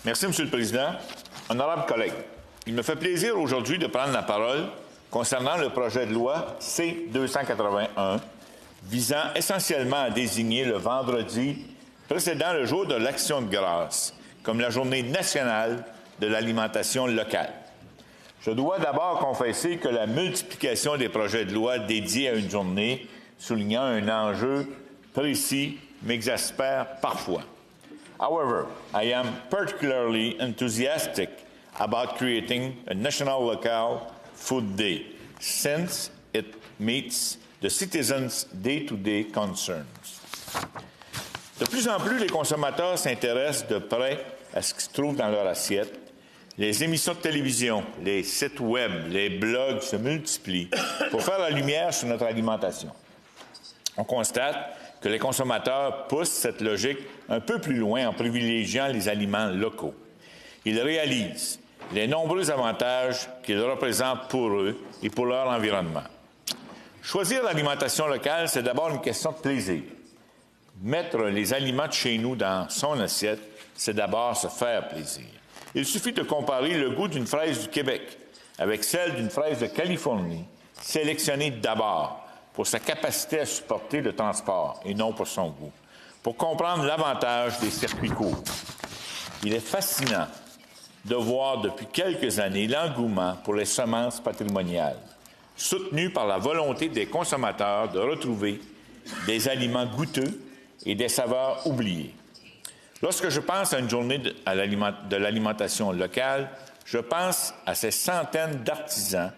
Merci, Monsieur le Président. Honorables collègues, il me fait plaisir aujourd'hui de prendre la parole concernant le projet de loi C-281 visant essentiellement à désigner le vendredi précédant le jour de l'Action de grâce comme la journée nationale de l'alimentation locale. Je dois d'abord confesser que la multiplication des projets de loi dédiés à une journée, soulignant un enjeu précis, m'exaspère parfois. However, I am particularly enthusiastic about creating a National Local Food Day, since it meets the citizens' day-to-day concerns. De plus en plus, les consommateurs s'intéressent de près à ce qui se trouve dans leur assiette. Les émissions de télévision, les sites web, les blogs se multiplient pour faire la lumière sur notre alimentation. On constate que les consommateurs poussent cette logique un peu plus loin en privilégiant les aliments locaux. Ils réalisent les nombreux avantages qu'ils représentent pour eux et pour leur environnement. Choisir l'alimentation locale, c'est d'abord une question de plaisir. Mettre les aliments de chez nous dans son assiette, c'est d'abord se faire plaisir. Il suffit de comparer le goût d'une fraise du Québec avec celle d'une fraise de Californie, sélectionnée d'abord pour sa capacité à supporter le transport et non pour son goût, pour comprendre l'avantage des circuits courts. Il est fascinant de voir depuis quelques années l'engouement pour les semences patrimoniales, soutenu par la volonté des consommateurs de retrouver des aliments goûteux et des saveurs oubliées. Lorsque je pense à une journée de l'alimentation locale, je pense à ces centaines d'artisans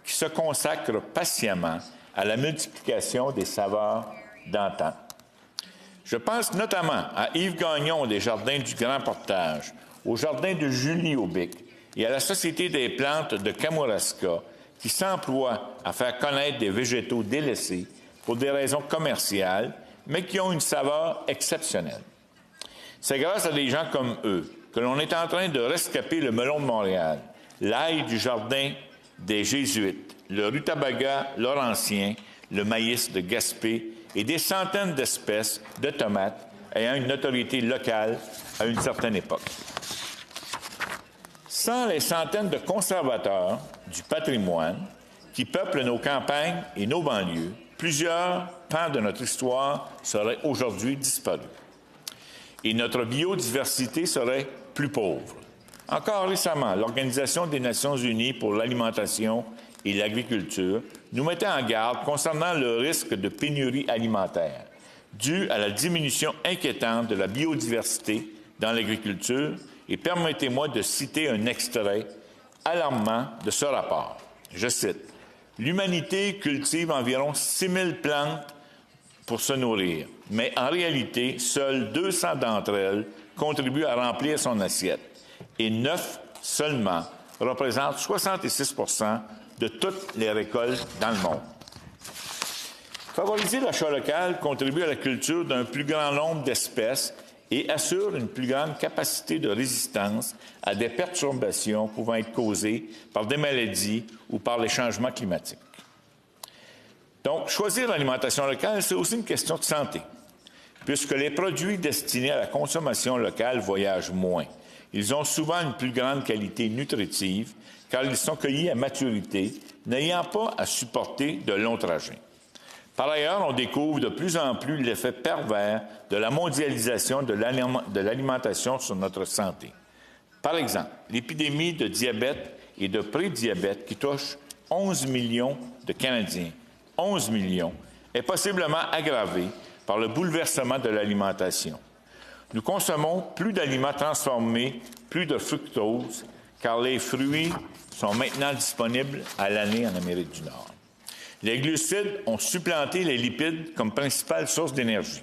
qui se consacrent patiemment à la multiplication des saveurs d'antan. Je pense notamment à Yves Gagnon des Jardins du Grand Portage, au Jardin de Julie Aubic et à la Société des plantes de Kamouraska qui s'emploient à faire connaître des végétaux délaissés pour des raisons commerciales, mais qui ont une saveur exceptionnelle. C'est grâce à des gens comme eux que l'on est en train de rescaper le melon de Montréal, l'ail du Jardin des Jésuites, le rutabaga laurentien, le maïs de Gaspé et des centaines d'espèces de tomates ayant une notoriété locale à une certaine époque. Sans les centaines de conservateurs du patrimoine qui peuplent nos campagnes et nos banlieues, plusieurs pans de notre histoire seraient aujourd'hui disparus. Et notre biodiversité serait plus pauvre. Encore récemment, l'Organisation des Nations unies pour l'alimentation et l'agriculture nous mettait en garde concernant le risque de pénurie alimentaire dû à la diminution inquiétante de la biodiversité dans l'agriculture. Et permettez-moi de citer un extrait alarmant de ce rapport. Je cite, « L'humanité cultive environ 6 000 plantes pour se nourrir, mais en réalité, seules 200 d'entre elles contribuent à remplir son assiette et 9 seulement représentent 66 % de toutes les récoltes dans le monde. » Favoriser l'achat local contribue à la culture d'un plus grand nombre d'espèces et assure une plus grande capacité de résistance à des perturbations pouvant être causées par des maladies ou par les changements climatiques. Donc, choisir l'alimentation locale, c'est aussi une question de santé, puisque les produits destinés à la consommation locale voyagent moins. Ils ont souvent une plus grande qualité nutritive, car ils sont cueillis à maturité, n'ayant pas à supporter de longs trajets. Par ailleurs, on découvre de plus en plus l'effet pervers de la mondialisation de l'alimentation sur notre santé. Par exemple, l'épidémie de diabète et de prédiabète qui touche 11 millions de Canadiens, 11 millions, est possiblement aggravée par le bouleversement de l'alimentation. Nous consommons plus d'aliments transformés, plus de fructose, car les fruits sont maintenant disponibles à l'année en Amérique du Nord. Les glucides ont supplanté les lipides comme principale source d'énergie.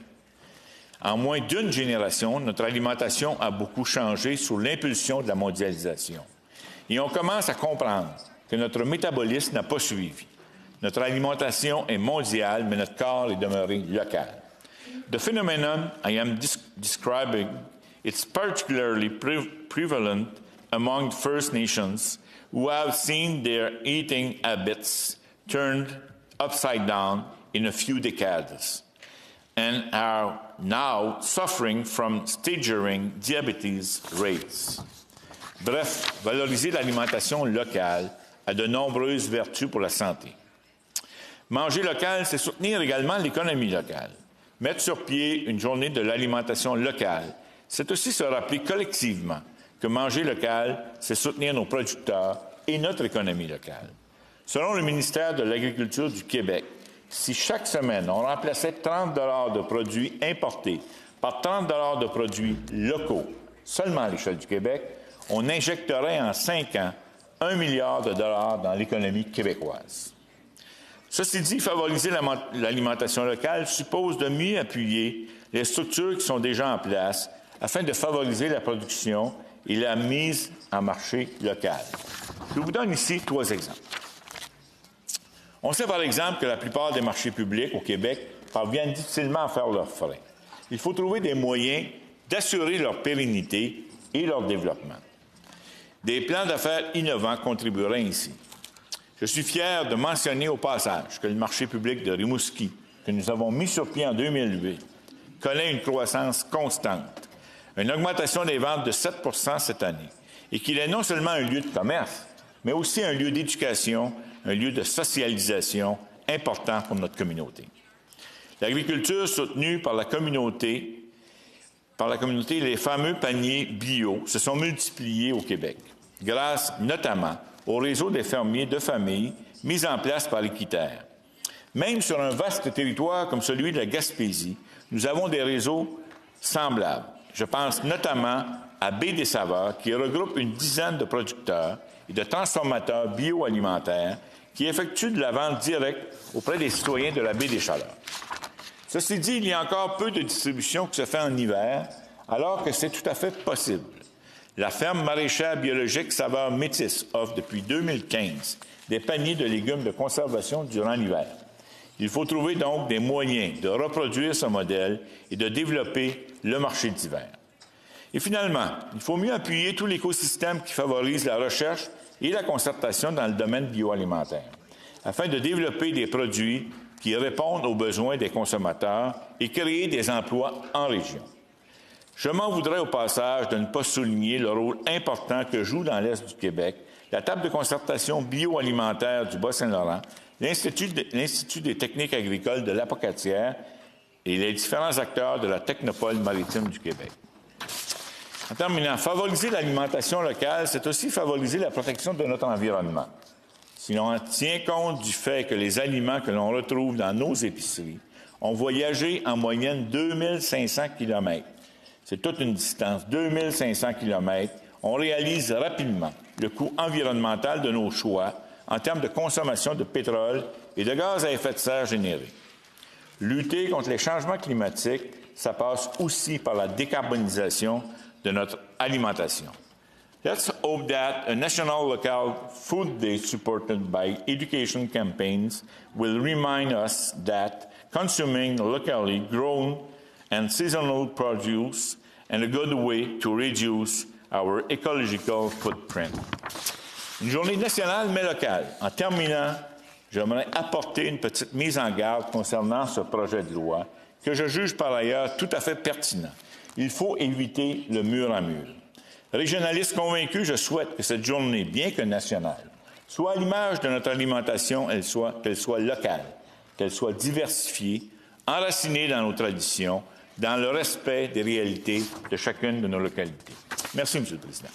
En moins d'une génération, notre alimentation a beaucoup changé sous l'impulsion de la mondialisation. Et on commence à comprendre que notre métabolisme n'a pas suivi. Notre alimentation est mondiale, mais notre corps est demeuré local. The phenomenon I am describing is particularly prevalent among First Nations who have seen their eating habits turned upside down in a few decades. and are now suffering from staggering diabetes rates. Bref, valoriser l'alimentation locale a de nombreuses vertus pour la santé. Manger local, c'est soutenir également l'économie locale. Mettre sur pied une journée de l'alimentation locale, c'est aussi se rappeler collectivement que manger local, c'est soutenir nos producteurs et notre économie locale. Selon le ministère de l'Agriculture du Québec, si chaque semaine on remplaçait 30 $ de produits importés par 30 $ de produits locaux, seulement à l'échelle du Québec, on injecterait en 5 ans 1 milliard de dollars dans l'économie québécoise. Ceci dit, favoriser l'alimentation locale suppose de mieux appuyer les structures qui sont déjà en place afin de favoriser la production et la mise en marché local. Je vous donne ici 3 exemples. On sait par exemple que la plupart des marchés publics au Québec parviennent difficilement à faire leurs frais. Il faut trouver des moyens d'assurer leur pérennité et leur développement. Des plans d'affaires innovants contribueraient ici. Je suis fier de mentionner au passage que le marché public de Rimouski, que nous avons mis sur pied en 2008, connaît une croissance constante, une augmentation des ventes de 7 % cette année, et qu'il est non seulement un lieu de commerce, mais aussi un lieu d'éducation, un lieu de socialisation important pour notre communauté. L'agriculture soutenue par la communauté, les fameux paniers bio se sont multipliés au Québec, grâce notamment au réseau des fermiers de famille mis en place par l'Équiterre. Même sur un vaste territoire comme celui de la Gaspésie, nous avons des réseaux semblables. Je pense notamment à Baie des Saveurs, qui regroupe une dizaine de producteurs et de transformateurs bioalimentaires qui effectuent de la vente directe auprès des citoyens de la Baie des Chaleurs. Ceci dit, il y a encore peu de distribution qui se fait en hiver, alors que c'est tout à fait possible. La ferme maraîchère biologique Saveur Métis offre depuis 2015 des paniers de légumes de conservation durant l'hiver. Il faut trouver donc des moyens de reproduire ce modèle et de développer le marché d'hiver. Et finalement, il faut mieux appuyer tout l'écosystème qui favorise la recherche et la concertation dans le domaine bioalimentaire, afin de développer des produits qui répondent aux besoins des consommateurs et créer des emplois en région. Je m'en voudrais au passage de ne pas souligner le rôle important que joue dans l'Est du Québec la table de concertation bioalimentaire du Bas-Saint-Laurent, l'Institut des techniques agricoles de l'Apocatière et les différents acteurs de la technopole maritime du Québec. En terminant, favoriser l'alimentation locale, c'est aussi favoriser la protection de notre environnement. Si l'on tient compte du fait que les aliments que l'on retrouve dans nos épiceries ont voyagé en moyenne 2500 km, c'est toute une distance, 2500 km, on réalise rapidement le coût environnemental de nos choix en termes de consommation de pétrole et de gaz à effet de serre générés. Lutter contre les changements climatiques, ça passe aussi par la décarbonisation de notre alimentation. Let's hope that a National Local Food Day supported by education campaigns will remind us that consuming locally grown and seasonal produce and a good way to reduce our ecological footprint. Une journée nationale mais locale. En terminant, j'aimerais apporter une petite mise en garde concernant ce projet de loi que je juge par ailleurs tout à fait pertinent. Il faut éviter le mur à mur. Régionaliste convaincu, je souhaite que cette journée, bien que nationale, soit à l'image de notre alimentation, qu'elle soit locale, qu'elle soit diversifiée, enracinée dans nos traditions, dans le respect des réalités de chacune de nos localités. Merci, M. le Président.